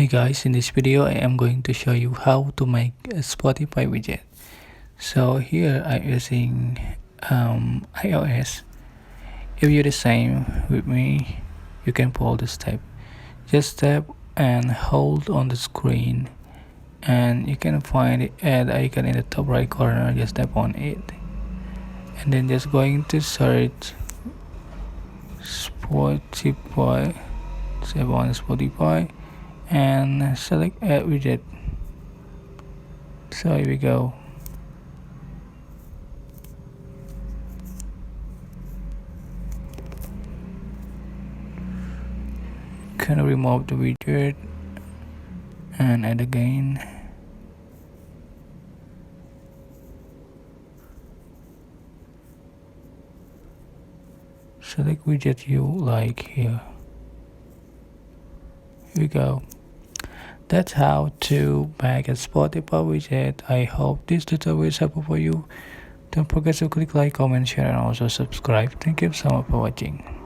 Hey guys, in this video I am going to show you how to make a Spotify widget. So here I'm using iOS. If you're the same with me, you can follow the step. Just tap and hold on the screen, and you can find the add icon in the top right corner. Just tap on it, and then just going to search Spotify. Tap on Spotify and select add widget. So here we go. Can remove the widget and add again. Select widget you like here. Here we go. That's how to make a Spotify widget. I hope this tutorial is helpful for you. Don't forget to click like, comment, share, and also subscribe. Thank you so much for watching.